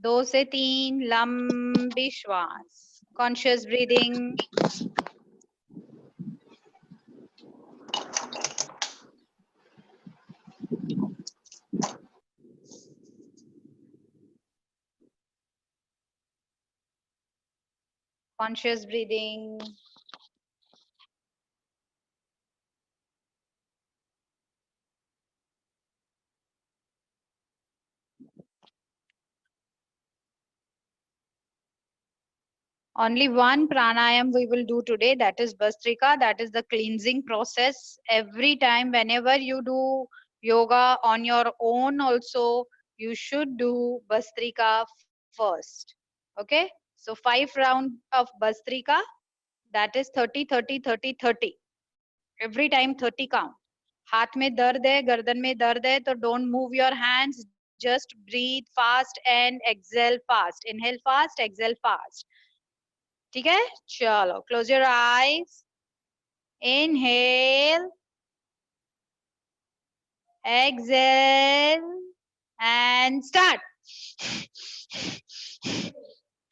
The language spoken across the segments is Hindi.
2 से 3 लंबी श्वास, conscious breathing. Conscious breathing. Only one pranayam we will do today, that is Bhastrika, that is the cleansing process. Every time, whenever you do yoga on your own also, you should do Bhastrika first. Okay? So 5 rounds of Bhastrika, that is 30, 30, 30, 30. Every time 30 count. हाथ में दर्द है, गर्दन में दर्द है, तो don't move your hands, just breathe fast and exhale fast. Inhale fast, exhale fast. ठीक है, चलो, close your eyes, inhale, exhale and start.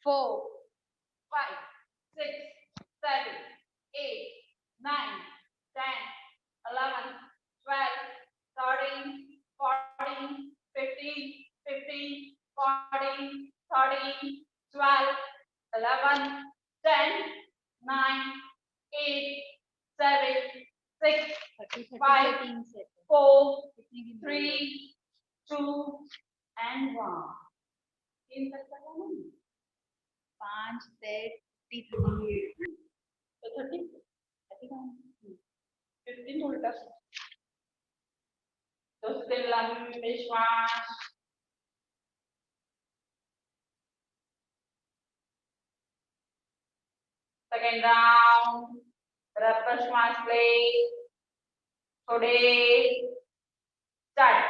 4, 5, 6, 7, 8, 9, 10, 11, 12, 13, 14, 15, 15, 14, 13, 12, 11, 10, 9, 8, 7, 6, 5, 4, 3, 2 and 1. 5 से 30 तो 30 15 उल्टा तो उसके लंबे श्वास सेकेंड राउंड रबर श्वास ले थोड़े start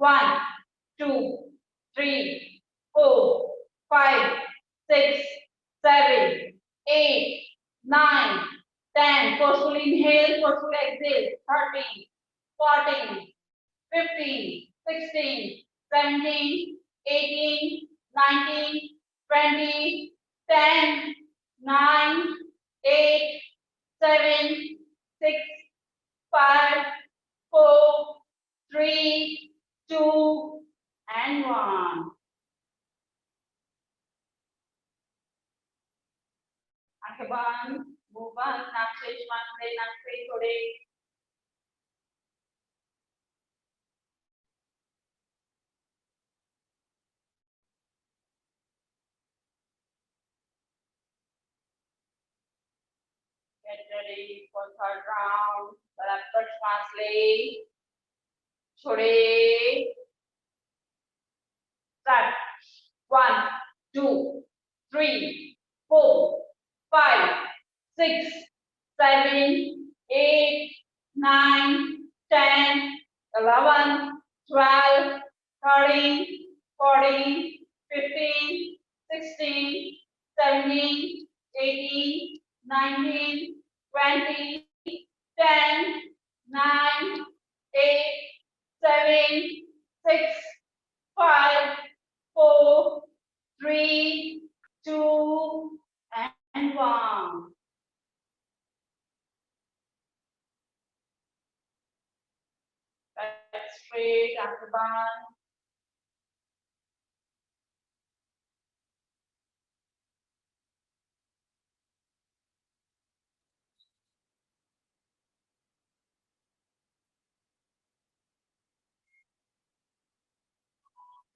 1 2 3 4 5 6 7 8 9 10 forcefully inhale forcefully exhale 13 14 15 16 17 18 19 20 10 9 8 7 6 5 4 3 2 and 1. आंखें बंद, मुंह बंद, नाक से श्वास ले, नाक से छोड़े। Get ready for third round. बराबर श्वास ले, छोड़े। Start. 1, 2, 3, 4, 5, 6, 7, 8, 9, 10, 11, 12, 13, 14, 15, 16, 17, 18, 19, 20, 10, 9, 8, 7, 6, 5, 4, 3, 2, and 1. Back straight, after band.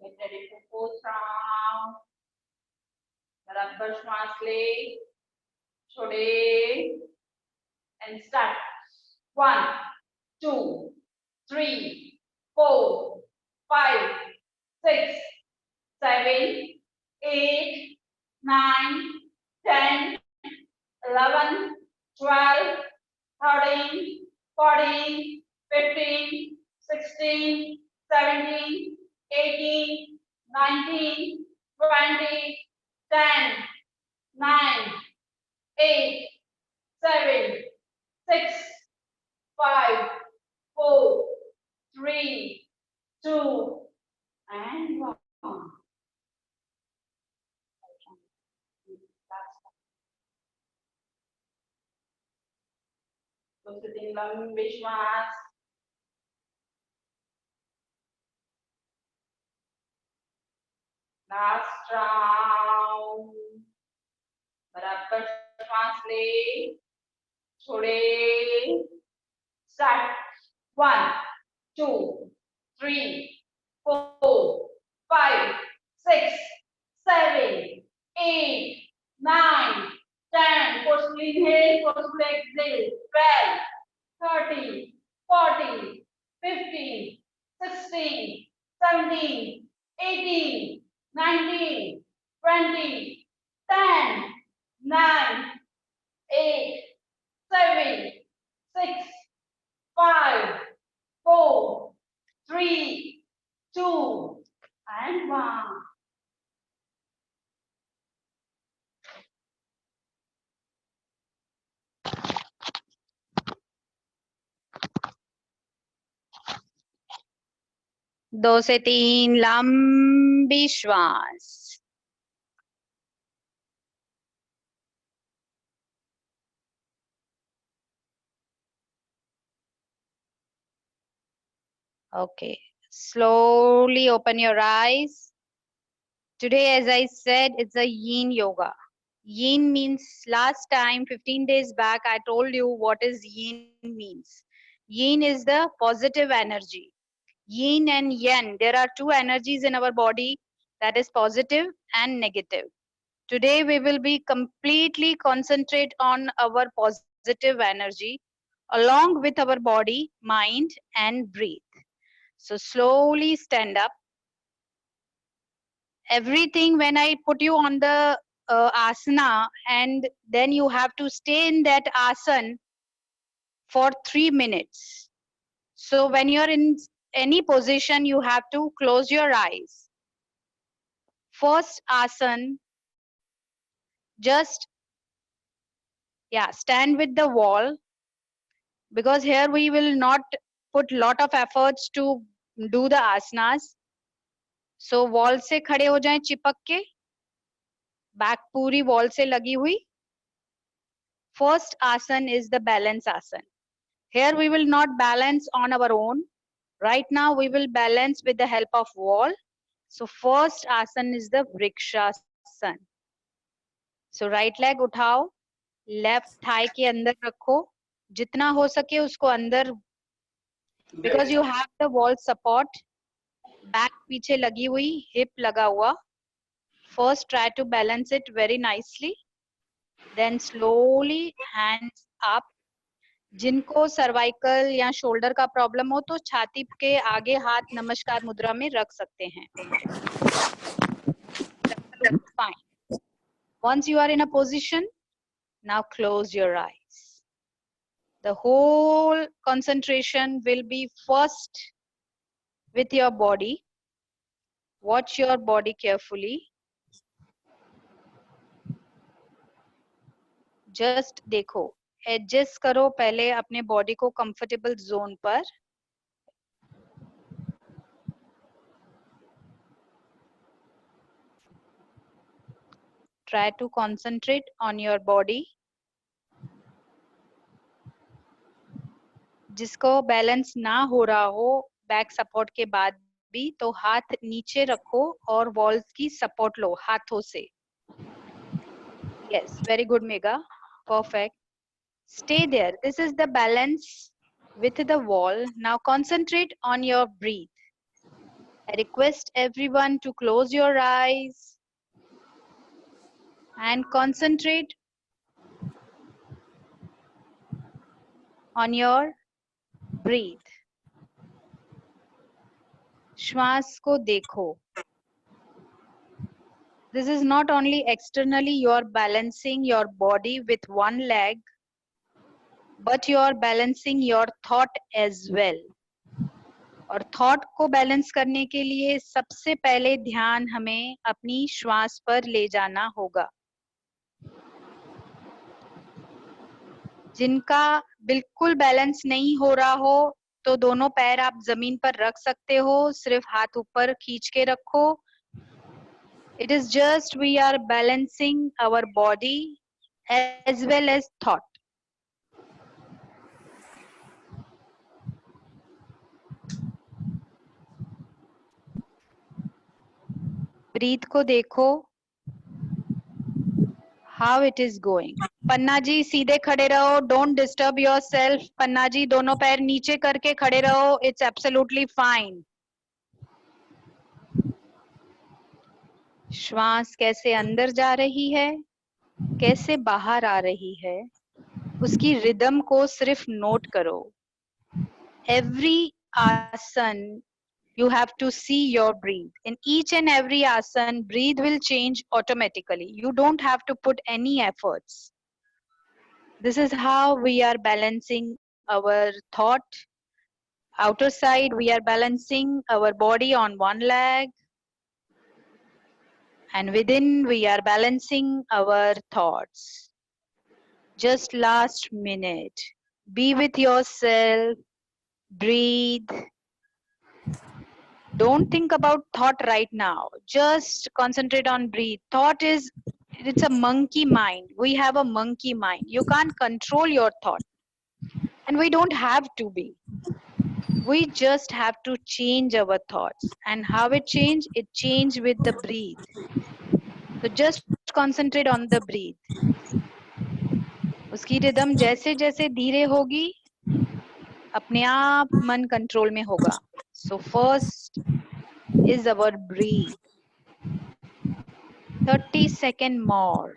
Get ready for fourth round. बराबर श्वास ले, छोड़े, and start. 1, 2, 3, 4, 5, 6, 7, 8, 9, 10, 11, 12, 13, 14, 15, 16, 17, 18, 19, 20, 10, 9, 8, 7, 6, 5, 4, 3, 2, and 1. So sitting लंबी श्वास. Last round. बराबर श्वास ले. छोड़े. Start. 1, 2, 3, 4, 5, 6, 7, 8, 9, 10. Forcefully inhale, forcefully exhale. 12, 13, 14, 15, 16, 17, 18, 19, 20, 10, 9, 8, 7, 6, 5, 4, 3, 2, and 1. दो से तीन लंबी श्वास. Okay, slowly open your eyes. Today, as I said, it's a yin yoga. Yin means, last time 15 days back I told you what is yin means. Yin is the positive energy. Yin and yang, there are two energies in our body, that is positive and negative. Today we will be completely concentrate on our positive energy along with our body, mind and breathe. So slowly stand up. Everything, when I put you on the asana, and then you have to stay in that asana for 3 minutes. So when you're in any position, you have to close your eyes. First asana, just stand with the wall, because here we will not put lot of efforts to do the asanas. So wall से खड़े हो जाएं चिपक के, बैक पूरी wall से लगी हुई. First asana is the balance asana. Here we will not balance on our own. Right now we will balance with the help of wall. So first asana is the Vrikshasana. So right leg उठाओ, left thigh के अंदर रखो, जितना हो सके उसको अंदर, because you have the wall support. Back पीछे लगी हुई, hip लगा हुआ. First try to balance it very nicely. Then slowly hands up. जिनको सर्वाइकल या शोल्डर का प्रॉब्लम हो तो छाती के आगे हाथ नमस्कार मुद्रा में रख सकते हैं. Fine. Once you are in a position, now close your eyes. The whole concentration will be first with your body. Watch your body carefully. Just देखो, adjust करो पहले अपने body को comfortable zone पर. Try to concentrate on your body. जिसको बैलेंस ना हो रहा हो बैक सपोर्ट के बाद भी, तो हाथ नीचे रखो और वॉल्स की सपोर्ट लो हाथों से. Yes, very good, Megha. Perfect. Stay there. This is the balance with the wall. Now concentrate on your breath. I request everyone to close your eyes and concentrate on your breath. श्वास को देखो. This is not only externally you are balancing your body with one leg, but you are balancing your thought as well. और थॉट को बैलेंस करने के लिए सबसे पहले ध्यान हमें अपनी श्वास पर ले जाना होगा. जिनका बिल्कुल बैलेंस नहीं हो रहा हो तो दोनों पैर आप जमीन पर रख सकते हो, सिर्फ हाथ ऊपर खींच के रखो. It is just we are balancing our body as well as thought. Breath को देखो, how it is going. पन्ना जी सीधे खड़े रहो, don't disturb yourself. पन्ना जी दोनों पैर नीचे करके खड़े रहो, it's absolutely fine. श्वास कैसे अंदर जा रही है, कैसे बाहर आ रही है, उसकी रिदम को सिर्फ नोट करो. Every आसन you have to see your breathe. In each and every asan, breathe will change automatically. You don't have to put any efforts. This is how we are balancing our thought. Outer side, we are balancing our body on one leg. And within, we are balancing our thoughts. Just last minute. Be with yourself. Breathe. Don't think about thought right now. Just concentrate on breathe. Thought is, it's a monkey mind. We have a monkey mind. You can't control your thought. And we don't have to be. We just have to change our thoughts. And how it change? It change with the breathe. So just concentrate on the breathe. उसकी रिदम जैसे जैसे धीरे होगी, अपने आप मन कंट्रोल में होगा. So first is our breathe. 30 seconds more.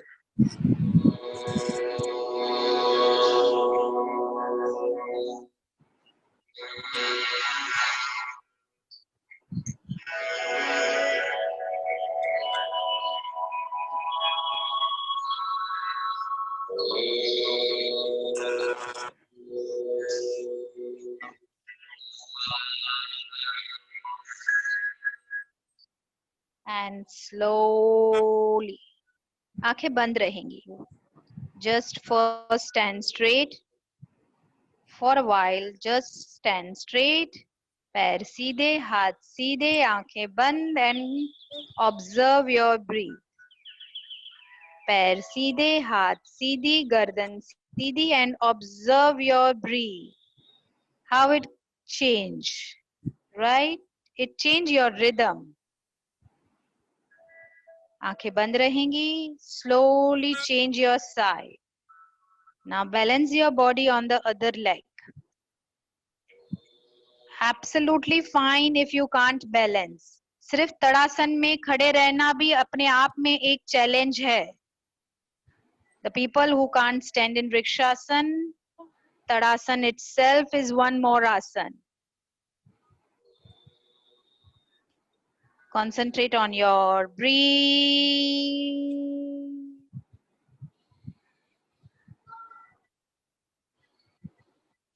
And slowly आंखें बंद रहेंगी. Just first stand straight. For a while, just stand straight. पैर सीधे, हाथ सीधे, आंखें बंद and observe your breath. पैर सीधे, हाथ सीधी, गर्दन सीधी and observe your breath. How it change, right? It change your rhythm. आंखें बंद रहेंगी. Slowly change your side. Now balance your body on the other leg. Absolutely fine if you can't balance. सिर्फ तड़ासन में खड़े रहना भी अपने आप में एक चैलेंज है. The people who can't stand in Vrikshasan, Tadasan itself is one more asan. Concentrate on your breath.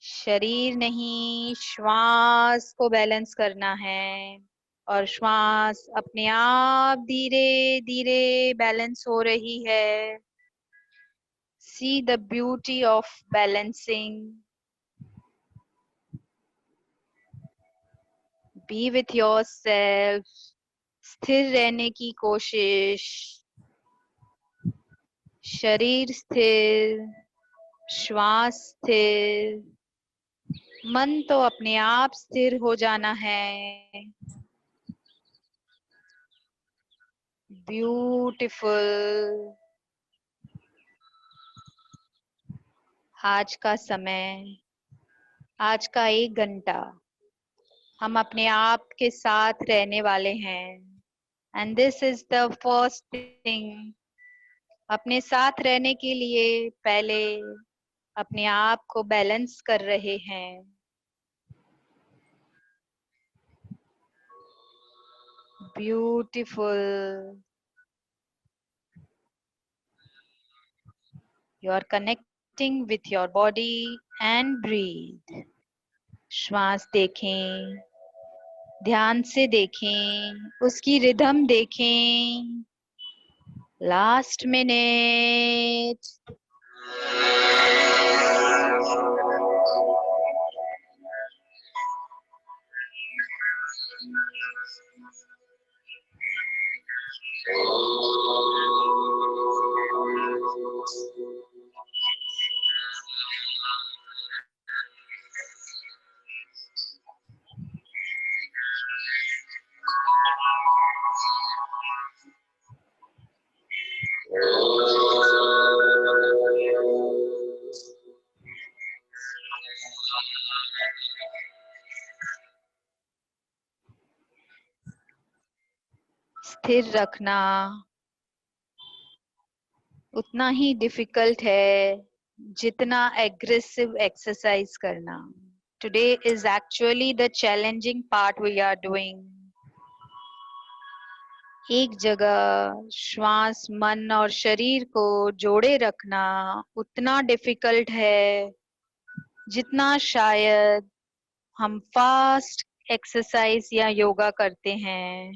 शरीर नहीं, श्वास को बैलेंस करना है और श्वास अपने आप धीरे धीरे बैलेंस हो रही है. See the beauty of balancing. Be with yourself. स्थिर रहने की कोशिश. शरीर स्थिर, श्वास स्थिर, मन तो अपने आप स्थिर हो जाना है. ब्यूटीफुल. आज का समय, आज का 1 घंटा हम अपने आप के साथ रहने वाले हैं. And this is the first thing. अपने साथ रहने के लिए पहले अपने आप को बैलेंस कर रहे हैं. Beautiful. You are connecting with your body and breathe. श्वास देखें, ध्यान से देखें, उसकी रिदम देखें. Last minute. स्थिर रखना उतना ही डिफिकल्ट है जितना एग्रेसिव एक्सरसाइज करना. Today is actually the challenging part we are doing. एक जगह श्वास, मन और शरीर को जोड़े रखना उतना डिफिकल्ट है जितना शायद हम फास्ट एक्सरसाइज या योगा करते हैं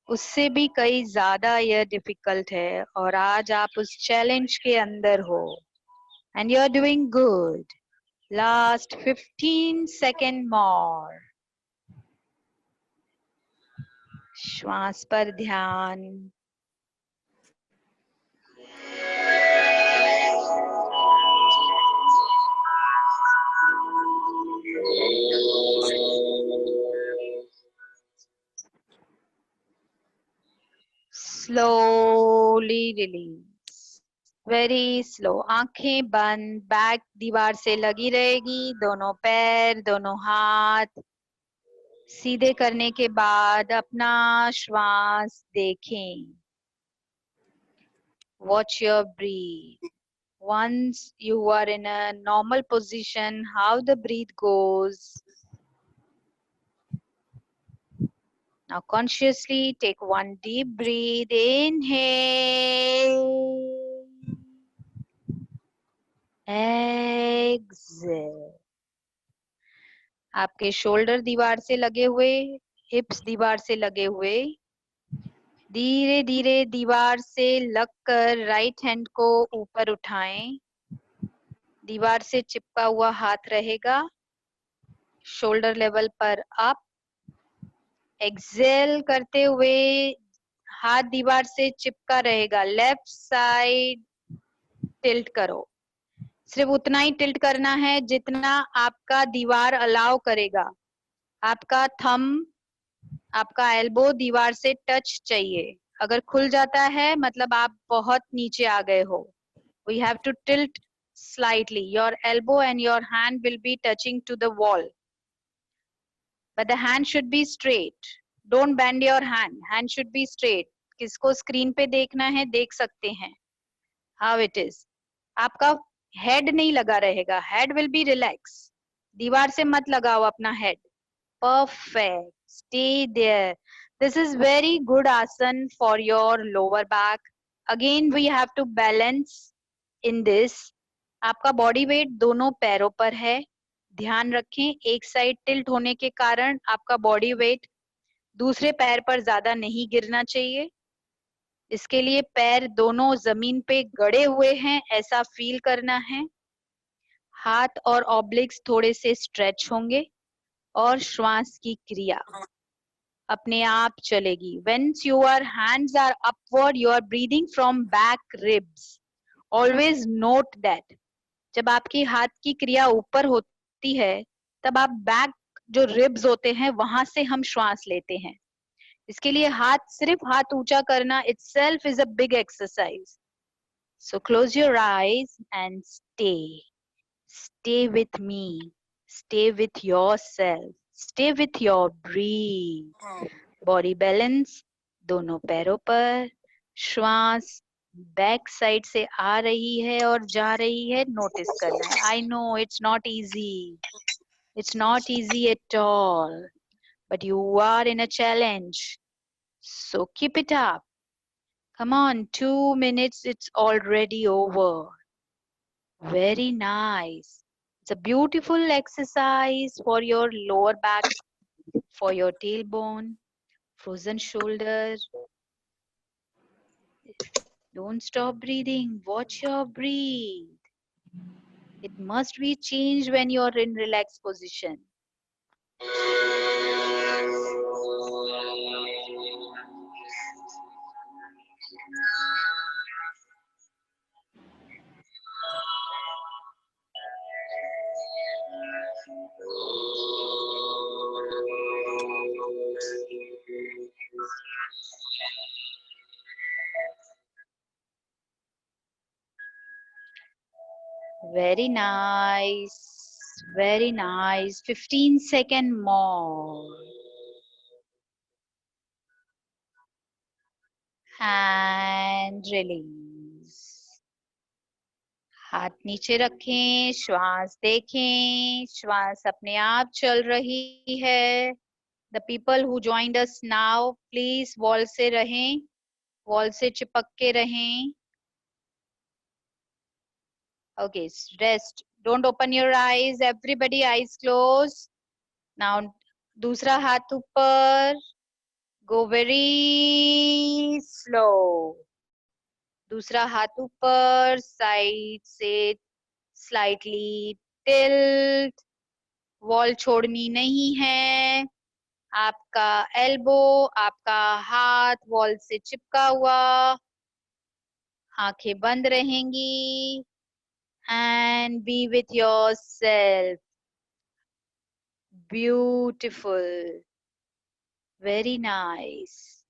उससे भी कई ज्यादा यह डिफिकल्ट है. और आज आप उस चैलेंज के अंदर हो and you are doing good. Last 15 second more. श्वास पर ध्यान. Slowly release. Very slow. आंखें बंद. बैक दीवार से लगी रहेगी. दोनों पैर, दोनों हाथ सीधे करने के बाद अपना श्वास देखें. Watch your breathe. Once you are in a normal position, how the breath goes. Now consciously take one deep breath. Inhale. Exhale. आपके शोल्डर दीवार से लगे हुए, हिप्स दीवार से लगे हुए. धीरे धीरे दीवार से लगकर राइट हैंड को ऊपर उठाएं. दीवार से चिपका हुआ हाथ रहेगा शोल्डर लेवल पर अप. एक्सेल करते हुए हाथ दीवार से चिपका रहेगा. लेफ्ट साइड टिल्ट करो. सिर्फ उतना ही टिल्ट करना है जितना आपका दीवार अलाउ करेगा. आपका थंब, आपका एल्बो दीवार से टच चाहिए. अगर खुल जाता है मतलब आप बहुत नीचे आ गए हो. We have to tilt slightly. Your elbow and your hand will be touching to the wall. But the hand should be straight. Don't bend your hand. Hand should be straight. किसको स्क्रीन पे देखना है देख सकते हैं. How it is. आपका हेड नहीं लगा रहेगा. Head will be relaxed. दीवार से मत लगाओ अपना head. Perfect. Stay there. This is very good asan for your lower back. Again we have to balance in this. आपका बॉडी वेट दोनों पैरों पर है. ध्यान रखें एक साइड टिल्ट होने के कारण आपका बॉडी वेट दूसरे पैर पर ज्यादा नहीं गिरना चाहिए. इसके लिए पैर दोनों जमीन पे गड़े हुए हैं ऐसा फील करना है. हाथ और ऑब्लिक्स थोड़े से स्ट्रेच होंगे और श्वास की क्रिया अपने आप चलेगी. Once your hands are upward, you are breathing from back ribs. Always note that. जब आपकी हाथ की क्रिया ऊपर होती है तब आप बैक जो रिब्स होते हैं वहां से हम श्वास लेते हैं. इसके लिए सिर्फ हाथ ऊंचा करना itself is a big exercise. So close your eyes and stay. Stay with me. Stay with yourself. Stay with your breathe. Body balance दोनों पैरों पर. श्वास बैक साइड से आ रही है और जा रही है नोटिस करना है. I know it's not easy. It's not easy at all. But you are in a challenge. So keep it up. Come on, 2 minutes, it's already over. Very nice. It's a beautiful exercise for your lower back, for your tailbone, frozen shoulder. Don't stop breathing. Watch your breathe. It must be changed when you're in relaxed position. Very nice. Very nice. 15-second more. And release. हाथ नीचे रखें, श्वास देखें, श्वास अपने आप चल रही है. The people who joined us now, please wall से रहें, wall से चिपक के रहें. Okay, rest. Don't open your eyes. Everybody eyes closed. Now, दूसरा हाथ ऊपर. Go very slow. दूसरा हाथ ऊपर, साइड से slightly tilt. वॉल छोड़नी नहीं है. आपका एल्बो, आपका हाथ वॉल से चिपका हुआ. आंखें बंद रहेंगी. And be with yourself. Beautiful. Very nice.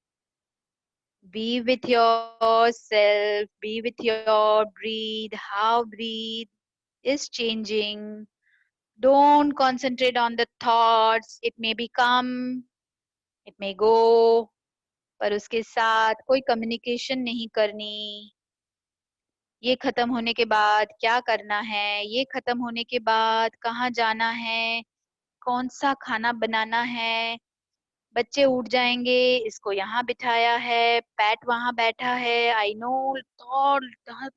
Be with yourself. Be with your breathe. How breathe is changing. Don't concentrate on the thoughts. It may become, it may go. पर उसके साथ कोई कम्युनिकेशन नहीं करनी. ये खत्म होने के बाद क्या करना है, ये खत्म होने के बाद कहाँ जाना है, कौन सा खाना बनाना है. बच्चे उठ जाएंगे, इसको यहाँ बिठाया है, पैट वहां बैठा है. I know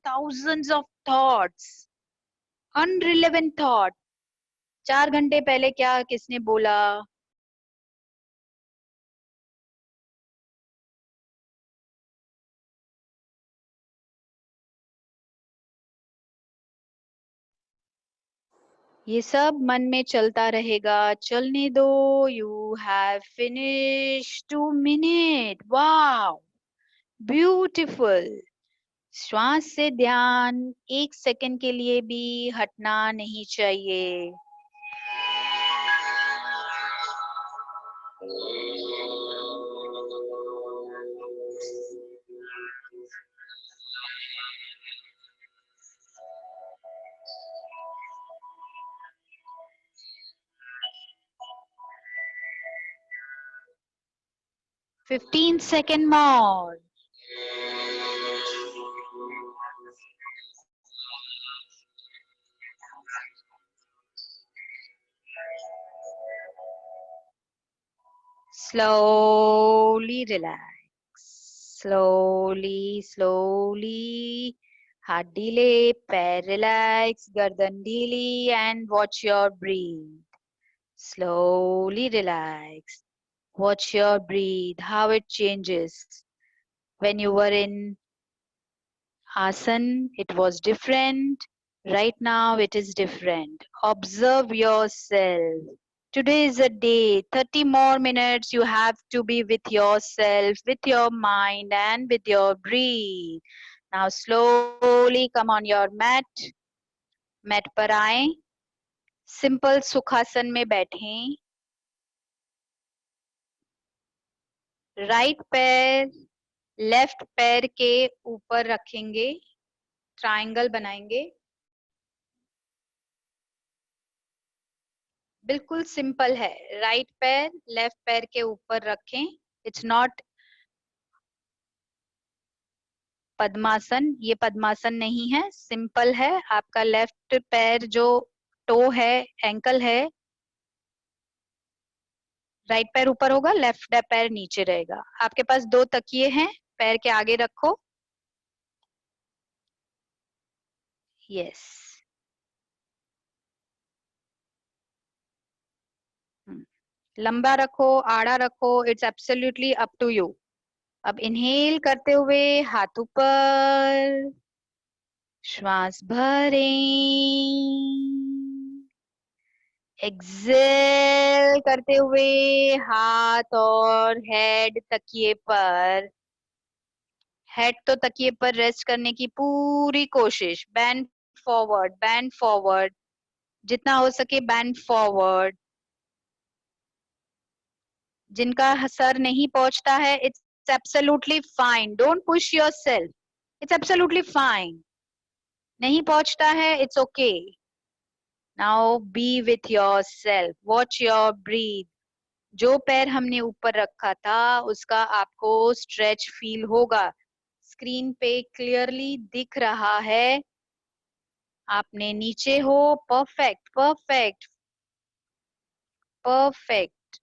thousands of thoughts, unrelevant thought. 4 घंटे पहले क्या किसने बोला, ये सब मन में चलता रहेगा. चलने दो. You have finish 2 minute. Wow, beautiful. श्वास से ध्यान 1 सेकंड के लिए भी हटना नहीं चाहिए. Fifteen second more. Slowly relax. Slowly, slowly. हाथ ढीले, पैर relax, गर्दन ढीली, and watch your breathe. Slowly relax. Watch your breathe, how it changes. When you were in Asan, it was different. Right now, it is different. Observe yourself. Today is a day, 30 more minutes you have to be with yourself, with your mind and with your breathe. Now slowly come on your mat. Mat पर आएं. Simple सुखासन में बैठें. Right पैर लेफ्ट पैर के ऊपर रखेंगे. ट्रायंगल बनाएंगे. बिल्कुल सिंपल है. राइट पैर लेफ्ट पैर के ऊपर रखें. इट्स नॉट पद्मासन. ये पद्मासन नहीं है, सिंपल है. आपका लेफ्ट पैर जो टो है, एंकल है, राइट पैर ऊपर होगा, लेफ्ट पैर नीचे रहेगा. आपके पास 2 तकिए हैं, पैर के आगे रखो. यस. लंबा रखो, आड़ा रखो, it's absolutely up to you. अब इनहेल करते हुए हाथ ऊपर, श्वास भरें. एक्सेल करते हुए हाथ और हेड तकिए पर. हेड तो तकिए पर रेस्ट करने की पूरी कोशिश. बैंड फॉरवर्ड, बैंड फॉरवर्ड, जितना हो सके बैंड फॉरवर्ड. जिनका सर नहीं पहुंचता है, it's absolutely fine. Don't push yourself. It's absolutely fine. नहीं पहुंचता है, it's okay. Now be with yourself. Watch your breathe. जो पैर हमने ऊपर रखा था उसका आपको स्ट्रेच फील होगा. स्क्रीन पे क्लियरली दिख रहा है. आपने नीचे हो. Perfect, perfect, perfect.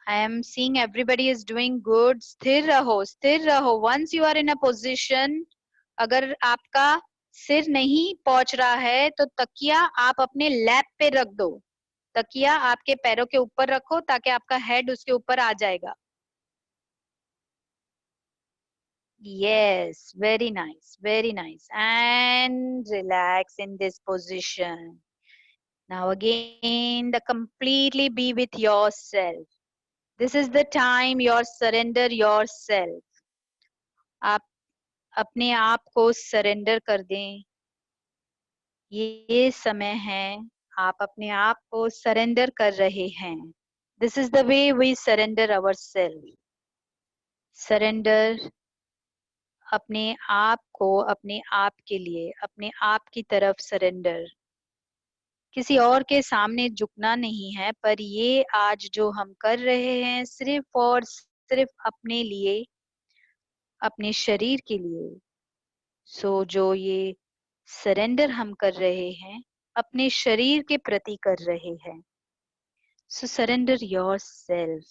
I am seeing everybody is doing good. स्थिर रहो, स्थिर रहो. Once you are in a position, अगर आपका सिर नहीं पहुंच रहा है तो तकिया आप अपने लैप पे रख दो. तकिया आपके पैरों के ऊपर रखो ताकि आपका हेड उसके ऊपर आ जाएगा. Yes, very nice, very nice. And relax in this position. Now again, the completely be with yourself. This is the time you surrender yourself. आप अपने आप को सरेंडर कर दें. ये समय है आप अपने आप को सरेंडर कर रहे हैं. This is the way we surrender ourselves. Surrender अपने आप को अपने आप के लिए, अपने आप की तरफ सरेंडर. किसी और के सामने झुकना नहीं है, पर ये आज जो हम कर रहे हैं सिर्फ और सिर्फ अपने लिए, अपने शरीर के लिए. सो जो ये सरेंडर हम कर रहे हैं अपने शरीर के प्रति कर रहे हैं. सो सरेंडर योरसेल्फ.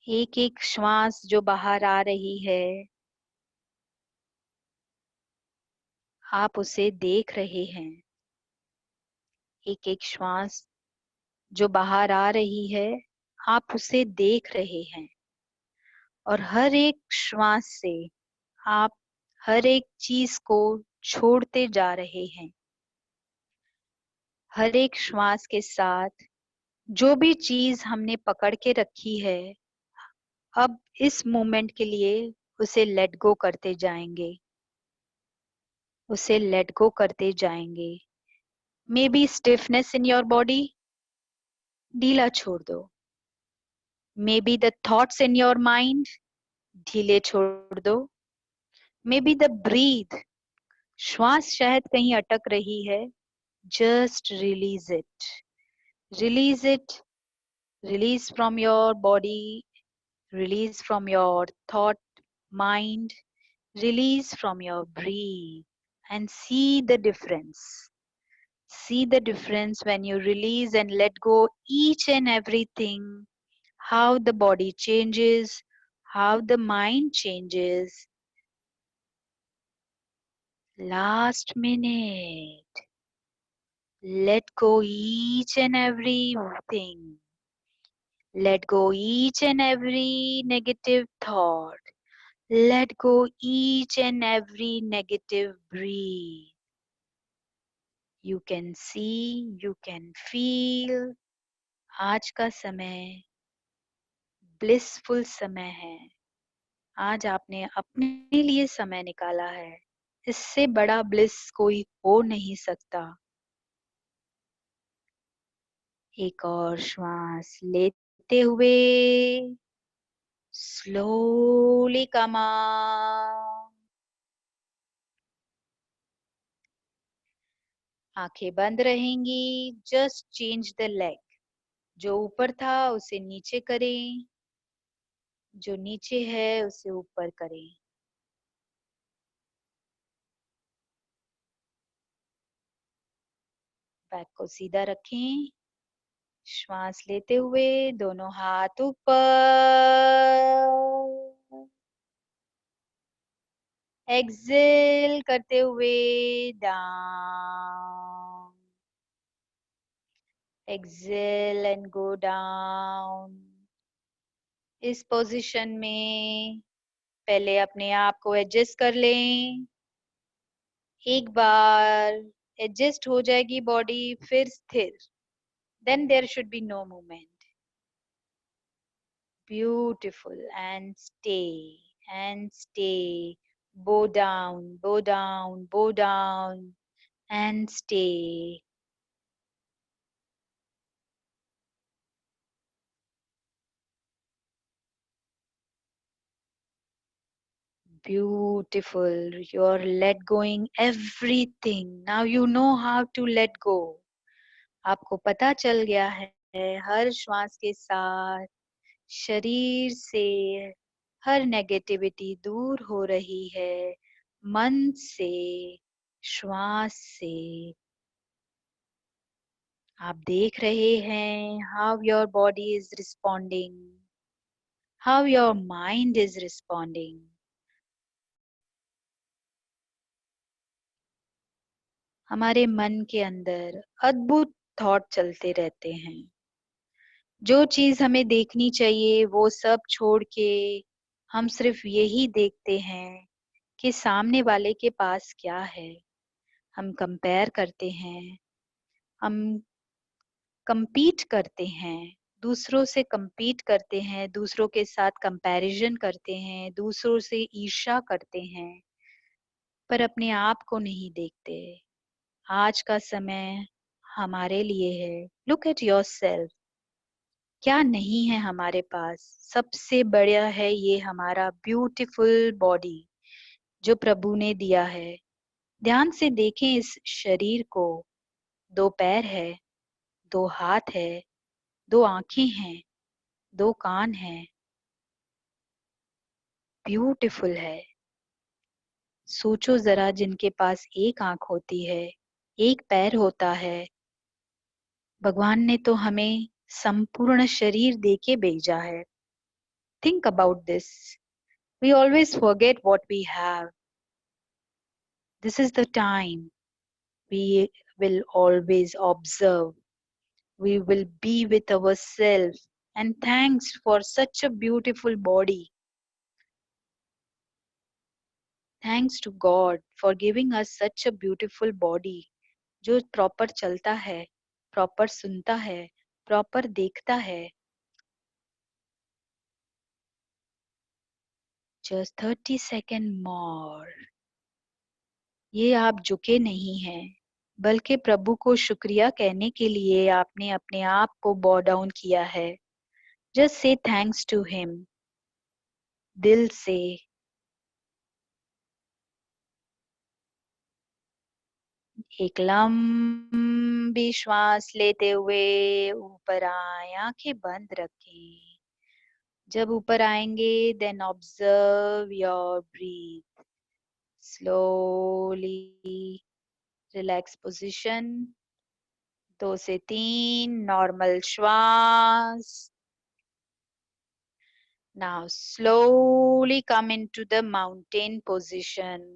एक एक श्वास जो बाहर आ रही है आप उसे देख रहे हैं. एक एक श्वास जो बाहर आ रही है आप उसे देख रहे हैं. और हर एक श्वास से आप हर एक चीज को छोड़ते जा रहे हैं. हर एक श्वास के साथ जो भी चीज हमने पकड़ के रखी है अब इस मोमेंट के लिए उसे लेट गो करते जाएंगे. उसे लेट गो करते जाएंगे. May be stiffness in your body, ढीला छोड़ दो. May be the thoughts in your mind, ढीले छोड़ दो. मे बी द ब्रीथ, श्वास शायद कहीं अटक रही है. Just release it. Release it. Release from your body. Release from your thought, mind, release from your breathe and see the difference. See the difference when you release and let go each and everything, how the body changes, how the mind changes. Last minute, let go each and everything. Let go each and every negative thought. Let go each and every negative breath. You can see, you can feel. आज का समय blissful समय है. आज आपने अपने लिए समय निकाला है. इससे बड़ा bliss कोई हो नहीं सकता. एक और श्वास लेते हुए slowly come out. आंखें बंद रहेंगी. Just change the leg. जो ऊपर था उसे नीचे करें. जो नीचे है उसे ऊपर करें. बैक को सीधा रखें. श्वास लेते हुए दोनों हाथ ऊपर. एक्सेल करते हुए down. Exhale and go down. इस पोजीशन में पहले अपने आप को एडजस्ट कर लें. एक बार एडजस्ट हो जाएगी बॉडी फिर स्थिर. Then there should be no movement. Beautiful. And stay and stay. Bow down, bow down, bow down and stay. Beautiful. You're let going everything. Now you know how to let go. आपको पता चल गया है हर श्वास के साथ शरीर से हर नेगेटिविटी दूर हो रही है मन से श्वास से आप देख रहे हैं how your body is responding how your mind is responding हमारे मन के अंदर अद्भुत थॉट चलते रहते हैं जो चीज हमें देखनी चाहिए वो सब छोड़ के हम सिर्फ यही देखते हैं कि सामने वाले के पास क्या है हम कंपेयर करते हैं हम compete करते हैं दूसरों से compete करते हैं दूसरों के साथ कंपैरिजन करते हैं दूसरों से ईर्ष्या करते हैं पर अपने आप को नहीं देखते आज का समय हमारे लिए है लुक एट योरसेल्फ क्या नहीं है हमारे पास सबसे बड़ा है ये हमारा ब्यूटीफुल बॉडी जो प्रभु ने दिया है ध्यान से देखें इस शरीर को 2 पैर है 2 हाथ है 2 आंखें हैं 2 कान हैं ब्यूटीफुल है सोचो जरा जिनके पास एक आंख होती है एक पैर होता है भगवान ने तो हमें संपूर्ण शरीर देके भेजा है think about this we always forget what we have this is the time we will always observe we will be with ourselves and thanks for such a beautiful body thanks to god for giving us such a beautiful body जो प्रॉपर चलता है प्रॉपर सुनता है प्रॉपर देखता है just 30 seconds more ये आप झुके नहीं हैं बल्कि प्रभु को शुक्रिया कहने के लिए आपने अपने आप को बॉ डाउन किया है just say thanks to him दिल से एक लंबी श्वास लेते हुए ऊपर आए आंखें बंद रखें जब ऊपर आएंगे then observe your breath slowly relax position 2 से 3 नॉर्मल श्वास now slowly come into the mountain position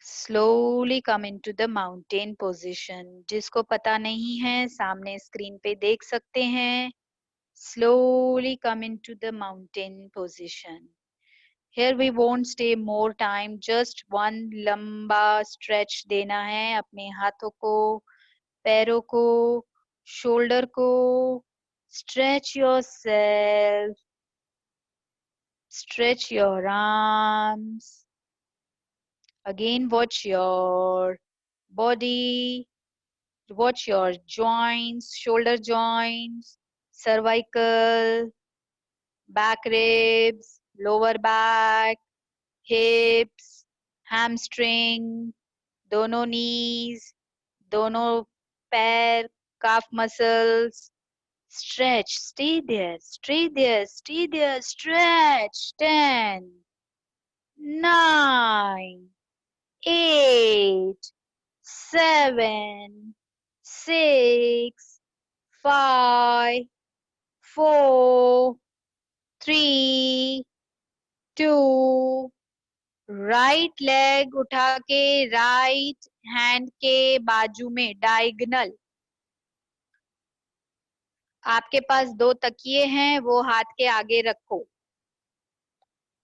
slowly come into the mountain position जिसको पता नहीं है सामने स्क्रीन पे देख सकते हैं slowly come into the mountain position here we won't stay more time just one लंबा stretch देना है अपने हाथों को पैरों को शोल्डर को stretch yourself stretch your arms again watch your body watch your joints shoulder joints cervical back ribs lower back hips hamstring दोनों knees दोनों पैर calf muscles stretch stay there stay there stay there stretch 10 9 8 7 6 5 4 3 2 right leg उठा के राइट हैंड के बाजू में डायगोनल आपके पास 2 तकिए हैं वो हाथ के आगे रखो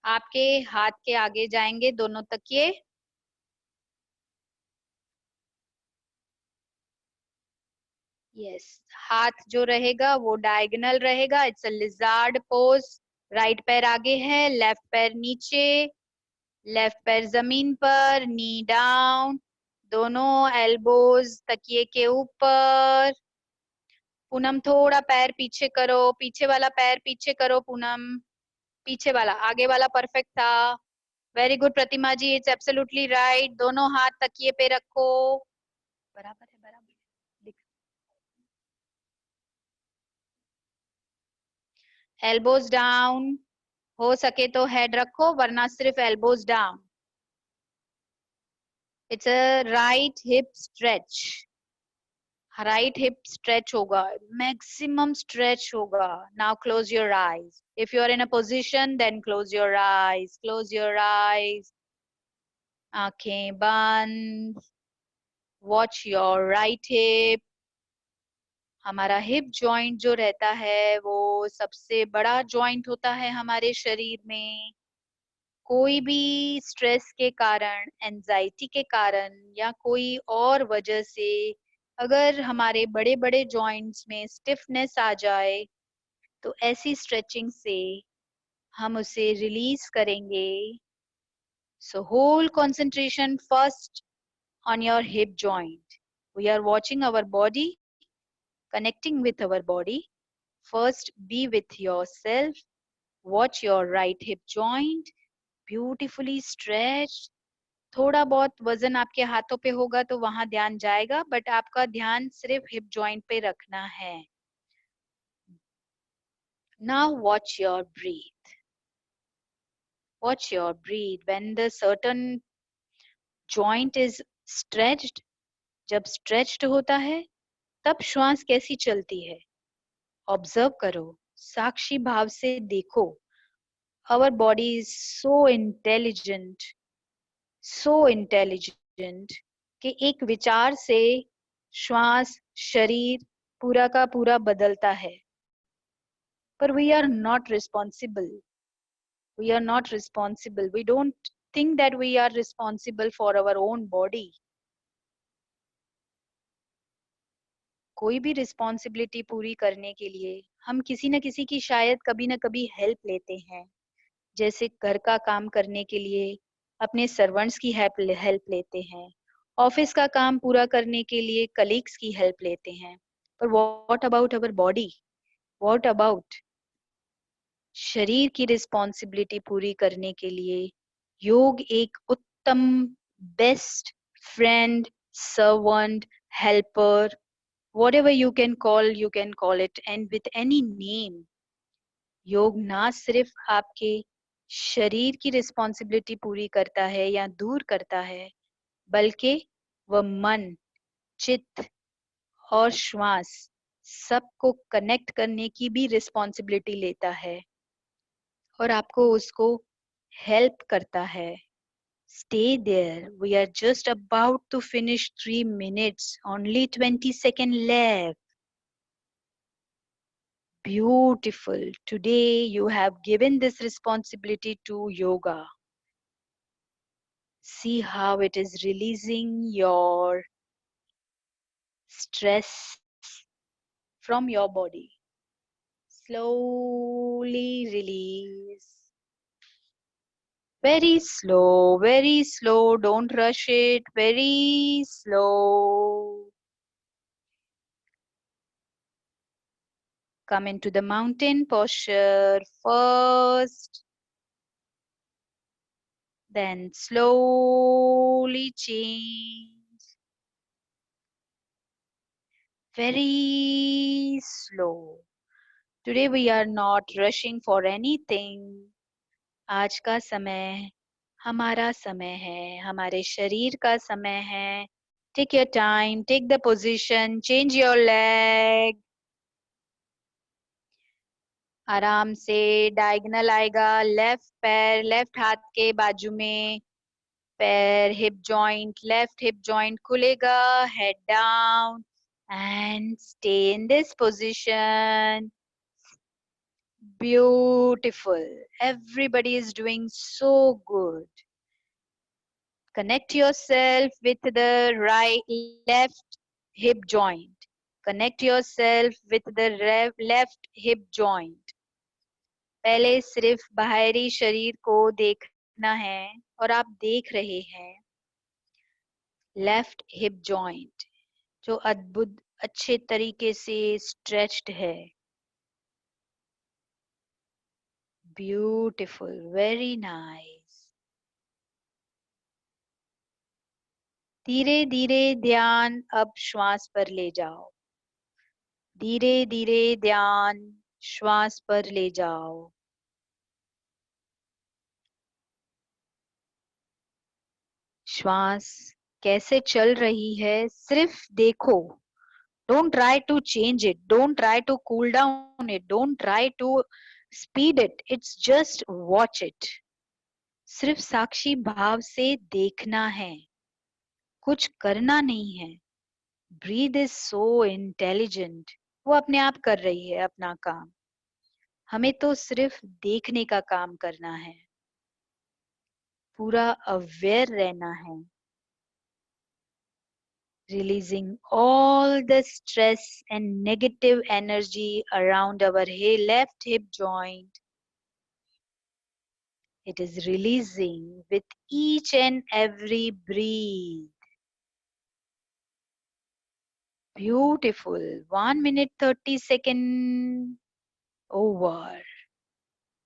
आपके हाथ के आगे जाएंगे दोनों तकिए यस हाथ जो रहेगा वो डायगोनल रहेगा it's a lizard pose right पैर आगे है लेफ्ट पैर नीचे लेफ्ट पैर जमीन पर नी डाउन दोनों एल्बोज तकिए के ऊपर पूनम थोड़ा पैर पीछे करो पीछे वाला पैर पीछे करो पूनम पीछे वाला, आगे वाला परफेक्ट था। Very good Pratima ji, it's absolutely right. दोनों हाथ तकिए पे रखो, बराबर है, बराबर है। एल्बोज डाउन, हो सके तो हेड रखो, वरना सिर्फ elbows down. It's a right hip stretch, right hip stretch होगा, मैक्सिमम स्ट्रेच होगा। Now close your eyes, if you are in a position then close your eyes, close your eyes, आंखें बंद। Watch your right hip. हमारा हिप जॉइंट जो रहता है वो सबसे बड़ा जॉइंट होता है हमारे शरीर में। कोई भी स्ट्रेस के कारण, एंजाइटी के कारण या कोई और वजह से अगर हमारे बड़े बड़े जॉइंट्स में स्टिफनेस आ जाए तो ऐसी स्ट्रेचिंग से हम उसे रिलीज करेंगे। So whole concentration first on your hip joint. We are watching our body, connecting with our body. First, be with yourself. Watch your right hip joint, beautifully stretched. थोड़ा बहुत वजन आपके हाथों पे होगा तो वहां ध्यान जाएगा, बट आपका ध्यान सिर्फ हिप जॉइंट पे रखना है। Now watch your breathe. Watch your breathe. When the certain joint is stretched, जब stretched होता है तब श्वास कैसी चलती है ऑब्जर्व करो, साक्षी भाव से देखो। Our body is so intelligent कि एक विचार से श्वास, शरीर पूरा का पूरा बदलता है। पर we are not responsible, we don't think that we are responsible for our own body. कोई भी रिस्पॉन्सिबिलिटी पूरी करने के लिए हम किसी न किसी की शायद कभी न कभी हेल्प लेते हैं। जैसे घर का काम करने के लिए अपने सर्वेंट्स की हेल्प लेते हैं, ऑफिस का काम पूरा करने के लिए कलीग्स की हेल्प लेते हैं। पर what about our body, what about शरीर की रिस्पॉन्सिबिलिटी पूरी करने के लिए योग एक उत्तम, best friend, servant, helper, whatever you can call it, and with any name. योग ना सिर्फ आपके शरीर की रिस्पॉन्सिबिलिटी पूरी करता है या दूर करता है, बल्कि वह मन, चित्त और श्वास सबको कनेक्ट करने की भी रिस्पॉन्सिबिलिटी लेता है और आपको उसको हेल्प करता है। Stay there. We are just about to finish 3 minutes. Only 20 seconds left. Beautiful. Today you have given this responsibility to yoga. See how it is releasing your stress from your body. Slowly release. Very slow, very slow. Don't rush it. Very slow. Come into the mountain posture first. Then slowly change. Very slow. Today we are not rushing for anything. आज का समय हमारा समय है, हमारे शरीर का समय है। Take your time, take the position, change your leg. आराम से डायगोनल आएगा, लेफ्ट पैर लेफ्ट हाथ के बाजू में, पैर hip joint, left hip joint खुलेगा, head down and stay in this position. Beautiful. Everybody is doing so good. Connect yourself with the left hip joint. Connect yourself with the left hip joint. पहले सिर्फ बाहरी शरीर को देखना है और आप देख रहे हैं लेफ्ट हिप जॉइंट जो अद्भुत अच्छे तरीके से स्ट्रेच्ड है। Beautiful, very nice. धीरे धीरे ध्यान अब श्वास पर ले जाओ. धीरे धीरे ध्यान श्वास पर ले जाओ. श्वास कैसे चल रही है सिर्फ देखो. Don't try to change it. Don't try to cool down it. Don't try to speed it. It's just watch it. सिर्फ साक्षी भाव से देखना है. कुछ करना नहीं है. Breathe is so intelligent. वो अपने आप कर रही है अपना काम. हमें तो सिर्फ देखने का काम करना है. पूरा अवेयर रहना है. Releasing all the stress and negative energy around our left hip joint. It is releasing with each and every breath. Beautiful. 1 minute 30 seconds over.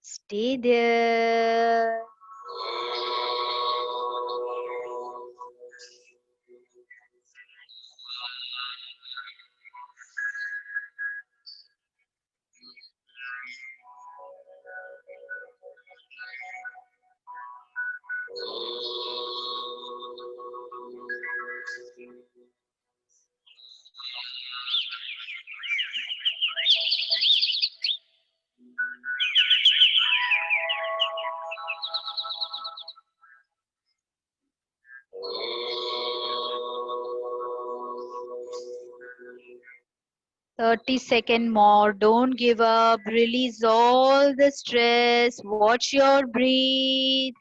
Stay there. Second more. Don't give up. Release all the stress. Watch your breathe.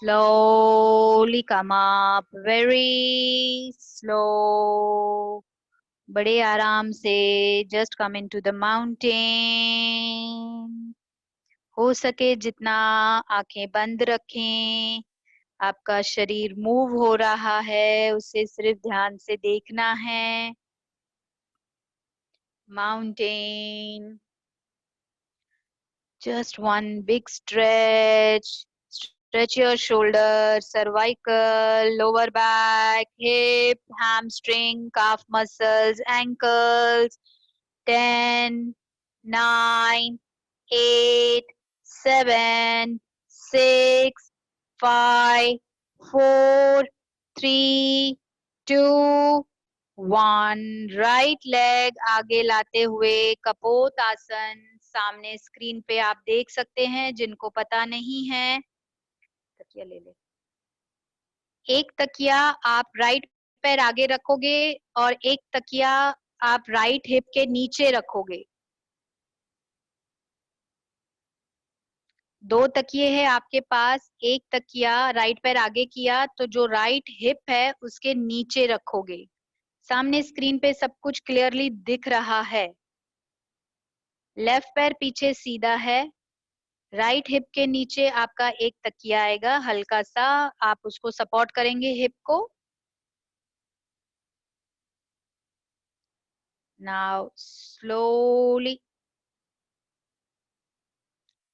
Slowly come up, very slow. बड़े आराम से just come into the mountain. हो सके जितना आंखें बंद रखें. आपका शरीर मूव हो रहा है उसे सिर्फ ध्यान से देखना है. Mountain. Just one big stretch. Stretch your shoulders, cervical, lower back, hip, hamstring, calf muscles, ankles. 10, 9, 8, 7, 6, 5, 4, 3, 2, 1. Right leg आगे लाते हुए कपोत आसन. सामने स्क्रीन पे आप देख सकते हैं. जिनको पता नहीं है तकिया ले ले. एक तकिया आप राइट पैर आगे रखोगे और एक तकिया आप राइट हिप के नीचे रखोगे. 2 तकिए हैं आपके पास. एक तकिया राइट पैर आगे किया तो जो राइट हिप है उसके नीचे रखोगे. सामने स्क्रीन पे सब कुछ क्लियरली दिख रहा है. लेफ्ट पैर पीछे सीधा है. राइट हिप के नीचे आपका एक तकिया आएगा हल्का सा. आप उसको सपोर्ट करेंगे हिप को. Now slowly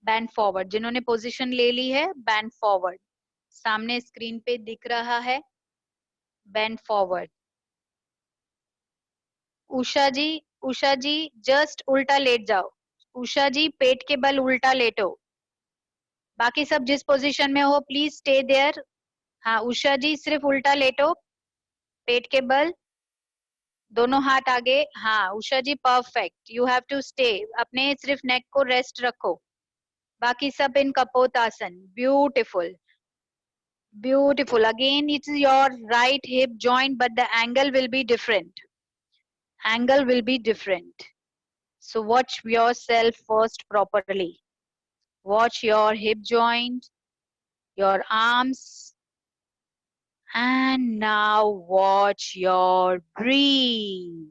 bend forward. जिन्होंने पोजीशन ले ली है बैंड फॉरवर्ड. सामने स्क्रीन पे दिख रहा है. Bend forward. Usha ji just उल्टा लेट जाओ. उषा जी पेट के बल उल्टा लेटो. बाकी सब जिस पोजीशन में हो प्लीज स्टे देयर. हाँ उषा जी सिर्फ उल्टा लेटो. पेट के बल दोनों हाथ आगे. हाँ Usha ji perfect. You have to stay. अपने सिर्फ नेक को रेस्ट रखो. बाकी सब इन कपोत आसन. Beautiful. Beautiful. Again, it's your right hip joint, but the angle will be different. Angle will be different. So watch yourself first properly. Watch your hip joint, your arms, and And now watch your breathe.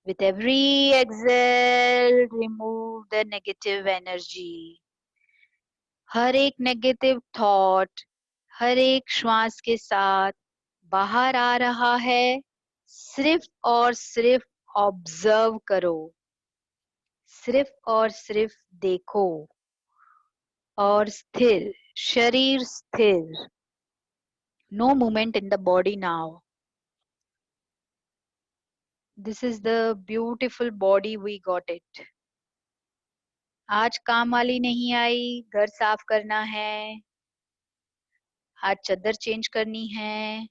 With every exhale, remove the negative energy. हर एक नेगेटिव थॉट हर एक श्वास के साथ बाहर आ रहा है. सिर्फ और सिर्फ ऑब्जर्व करो. सिर्फ और सिर्फ देखो. और स्थिर, शरीर स्थिर. No movement in the body now. This is the beautiful body we got it. आज काम वाली नहीं आई, घर साफ करना है. आज चादर चेंज करनी है.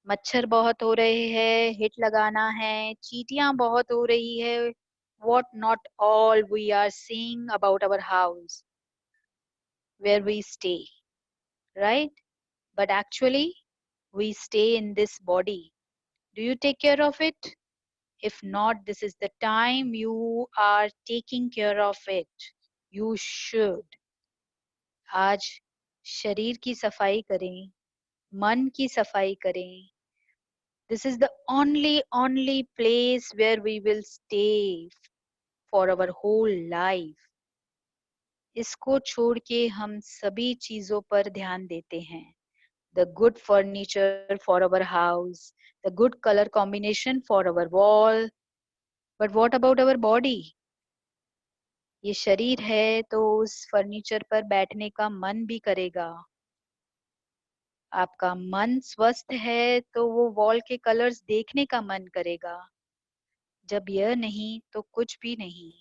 मच्छर बहुत हो रहे हैं, हिट लगाना है. चींटियां बहुत हो रही है. What not all we are seeing about our house, where we stay, right? But actually, we stay in this body. Do you take care of it? If not, this is the time you are taking care of it. You should. आज शरीर की सफाई करें, मन की सफाई करें. This is the only place where we will stay for our whole life. इसको छोड़ के हम सभी चीजों पर ध्यान देते हैं. The good furniture for our house, the good color combination for our wall. But what about our body? ये शरीर है तो उस फर्नीचर पर बैठने का मन भी करेगा. आपका मन स्वस्थ है तो वो वॉल के कलर्स देखने का मन करेगा. जब यह नहीं तो कुछ भी नहीं.